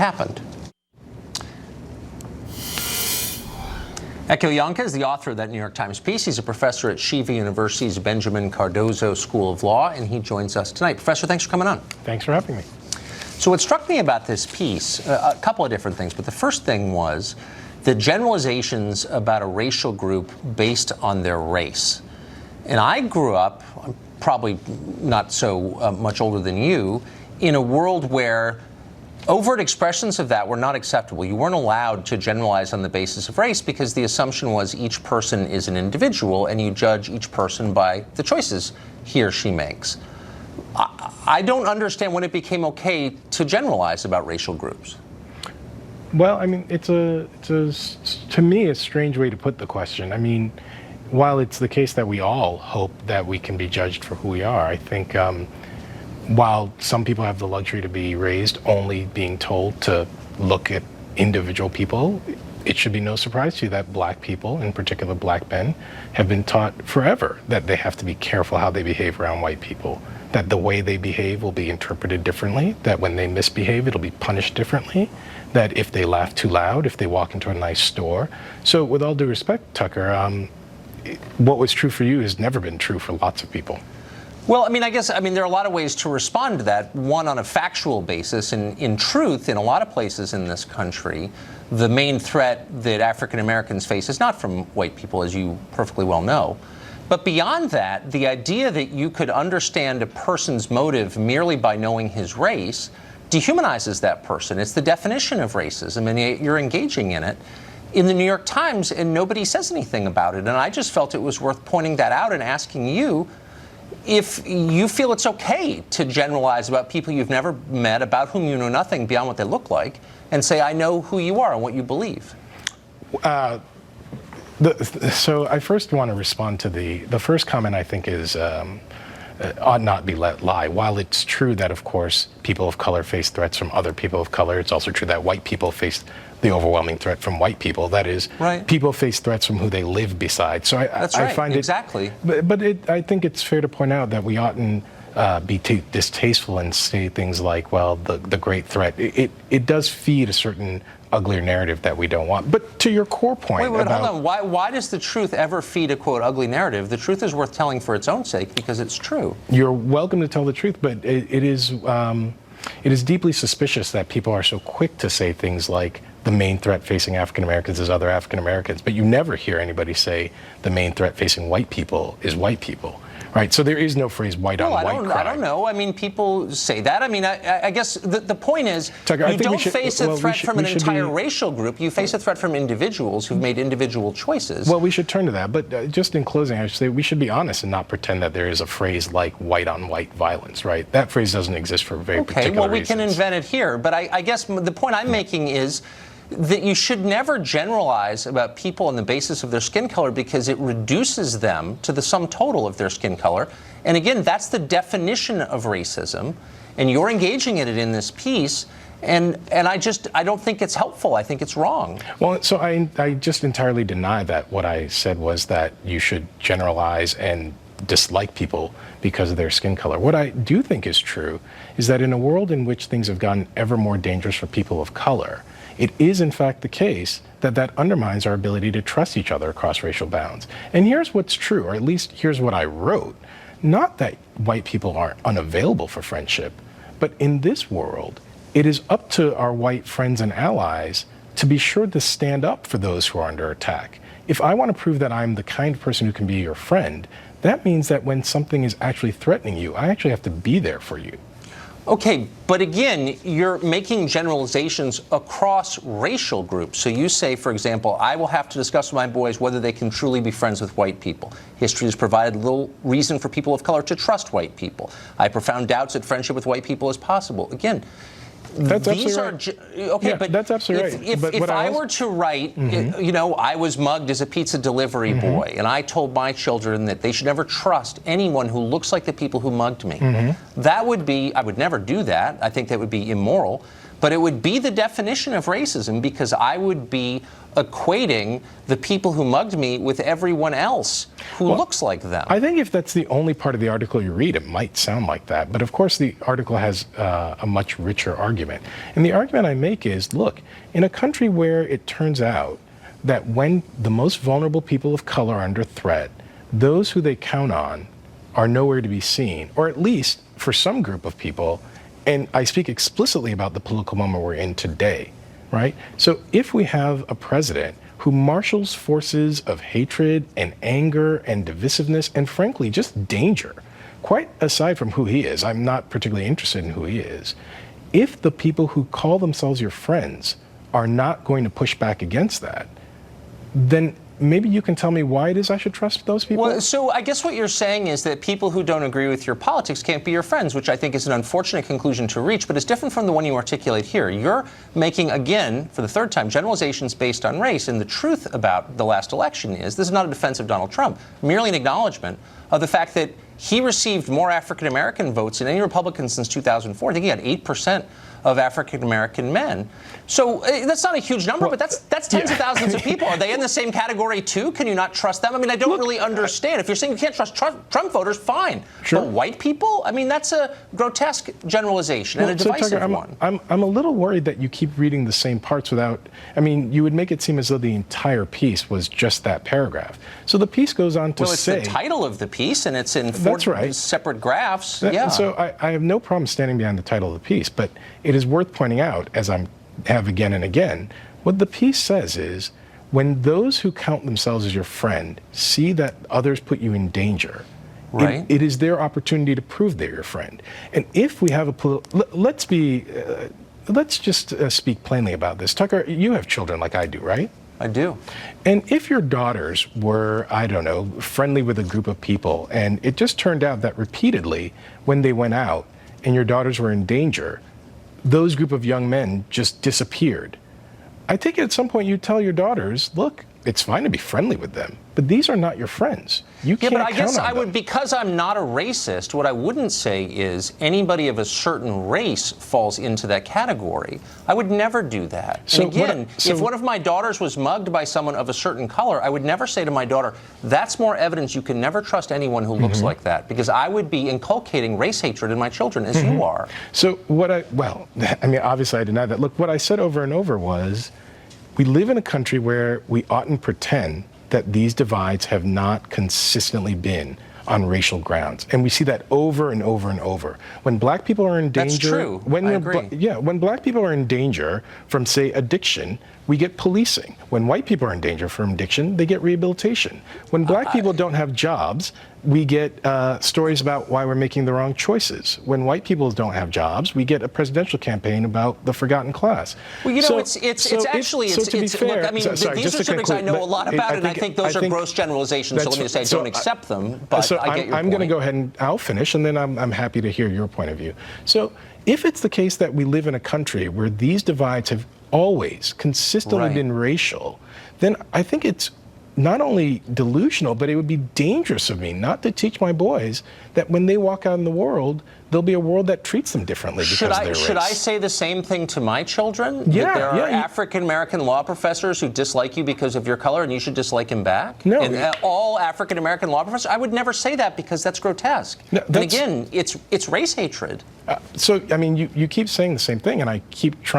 happened. Echo Yanka is the author of that New York Times piece. He's a professor at Shiva University's Benjamin Cardozo School of Law, and he joins us tonight. Professor, thanks for coming on. Thanks for having me. So what struck me about this piece, a couple of different things, but the first thing was the generalizations about a racial group based on their race. And I grew up, I'm probably not so much older than you, in a world where overt expressions of that were not acceptable. You weren't allowed to generalize on the basis of race because the assumption was each person is an individual and you judge each person by the choices he or she makes. I don't understand when it became okay to generalize about racial groups. Well, I mean, it's to me, a strange way to put the question. I mean, while it's the case that we all hope that we can be judged for who we are, I think while some people have the luxury to be raised only being told to look at individual people, it should be no surprise to you that black people, in particular black men, have been taught forever that they have to be careful how they behave around white people, that the way they behave will be interpreted differently, that when they misbehave, it'll be punished differently, that if they laugh too loud, if they walk into a nice store. So with all due respect, Tucker, what was true for you has never been true for lots of people. Well, there are a lot of ways to respond to that. One, on a factual basis, and in truth, in a lot of places in this country, the main threat that African Americans face is not from white people, as you perfectly well know. But beyond that, the idea that you could understand a person's motive merely by knowing his race dehumanizes that person. It's the definition of racism, and you're engaging in it in the New York Times, and nobody says anything about it. And I just felt it was worth pointing that out and asking you if you feel it's okay to generalize about people you've never met, about whom you know nothing beyond what they look like, and say, I know who you are and what you believe. So I first want to respond to the first comment. I think is ought not be let lie. While it's true that, of course, people of color face threats from other people of color, it's also true that white people face the overwhelming threat from white people. That is, right. People face threats from who they live beside. So I find exactly. I think it's fair to point out that we oughtn't be too distasteful and say things like, well, the great threat. It does feed a certain uglier narrative that we don't want. But to your core point hold on. Why does the truth ever feed a, quote, ugly narrative? The truth is worth telling for its own sake because it's true. You're welcome to tell the truth, but it is deeply suspicious that people are so quick to say things like the main threat facing African Americans is other African Americans, but you never hear anybody say the main threat facing white people is white people. Right, so there is no phrase white on white crime. I don't know. I mean, people say that. I mean, I guess the point is, Tucker, you don't face a threat from an entire racial group. You face a threat from individuals who've made individual choices. Well, we should turn to that. But just in closing, I should say we should be honest and not pretend that there is a phrase like white on white violence, right? That phrase doesn't exist for very particular reasons. Okay, well, we can invent it here. But I guess the point I'm making is that you should never generalize about people on the basis of their skin color because it reduces them to the sum total of their skin color. And again, that's the definition of racism. And you're engaging in it in this piece. And I don't think it's helpful. I think it's wrong. Well, so I just entirely deny that. What I said was that you should generalize and dislike people because of their skin color. What I do think is true is that in a world in which things have gotten ever more dangerous for people of color, it is, in fact, the case that undermines our ability to trust each other across racial bounds. And here's what's true, or at least here's what I wrote. Not that white people are unavailable for friendship, but in this world, it is up to our white friends and allies to be sure to stand up for those who are under attack. If I want to prove that I'm the kind of person who can be your friend, that means that when something is actually threatening you, I actually have to be there for you. Okay, but again, you're making generalizations across racial groups. So you say, for example, I will have to discuss with my boys whether they can truly be friends with white people. History has provided little reason for people of color to trust white people. I have profound doubts that friendship with white people is possible. Again, that's these are right. okay, yeah, but that's absolutely right. If I were to write, I was mugged as a pizza delivery boy, and I told my children that they should never trust anyone who looks like the people who mugged me. That would be, I would never do that. I think that would be immoral. but it would be the definition of racism because I would be equating the people who mugged me with everyone else who looks like them. I think if that's the only part of the article you read, it might sound like that. But of course, the article has a much richer argument. And the argument I make is, look, in a country where it turns out that when the most vulnerable people of color are under threat, those who they count on are nowhere to be seen, or at least for some group of people, and I speak explicitly about the political moment we're in today, right? So if we have a president who marshals forces of hatred and anger and divisiveness and frankly just danger, quite aside from who he is, I'm not particularly interested in who he is, if the people who call themselves your friends are not going to push back against that, then maybe you can tell me why it is I should trust those people? Well, so I guess what you're saying is that people who don't agree with your politics can't be your friends, which I think is an unfortunate conclusion to reach, but it's different from the one you articulate here. You're making, again, for the third time, generalizations based on race, and the truth about the last election is, this is not a defense of Donald Trump, merely an acknowledgement of the fact that he received more African-American votes than any Republican since 2004. I think he had 8% of African-American men. So that's not a huge number, but that's tens of thousands of people. Are they in the same category too? Can you not trust them? I mean, I don't really understand. If you're saying you can't trust Trump voters, fine. Sure. But white people? I mean, that's a grotesque generalization and a divisive Tucker, one. I'm a little worried that you keep reading the same parts without, I mean, you would make it seem as though the entire piece was just that paragraph. So the piece goes on to say... Well, it's the title of the piece, and it's in four separate graphs. So I have no problem standing behind the title of the piece, but it is worth pointing out, as I have again and again, what the piece says is, when those who count themselves as your friend see that others put you in danger, right, it is their opportunity to prove they're your friend. And if we have let's just speak plainly about this. Tucker, you have children like I do, right? I do. And if your daughters were, I don't know, friendly with a group of people, and it just turned out that repeatedly, when they went out and your daughters were in danger, those group of young men just disappeared. I think at some point you tell your daughters, look, it's fine to be friendly with them, but these are not your friends. You can't count on them. Yeah, but I guess I would, because I'm not a racist, what I wouldn't say is anybody of a certain race falls into that category. I would never do that. So and again, if one of my daughters was mugged by someone of a certain color, I would never say to my daughter, that's more evidence you can never trust anyone who looks like that, because I would be inculcating race hatred in my children, as you are. So I mean, obviously I deny that. Look, what I said over and over was, we live in a country where we oughtn't pretend that these divides have not consistently been on racial grounds. And we see that over and over and over. When black people are in danger... That's true. I agree. When black people are in danger from, say, addiction, we get policing. When white people are in danger from addiction, they get rehabilitation. When black people don't have jobs, we get stories about why we're making the wrong choices. When white people don't have jobs, we get a presidential campaign about the forgotten class. Well, you know, look, I mean, these are subjects I know a lot about, and I think those are gross generalizations, so let me just say I don't accept them, but I get your point. I'm going to go ahead and I'll finish, and then I'm happy to hear your point of view. So if it's the case that we live in a country where these divides have always consistently been racial, then I think it's not only delusional, but it would be dangerous of me not to teach my boys that when they walk out in the world, there'll be a world that treats them differently because of their race. Should I say the same thing to my children? Yeah, that there are African-American law professors who dislike you because of your color and you should dislike him back? No. And all African-American law professors? I would never say that because that's grotesque. No, and again, it's race hatred. So, I mean, you keep saying the same thing, and I keep trying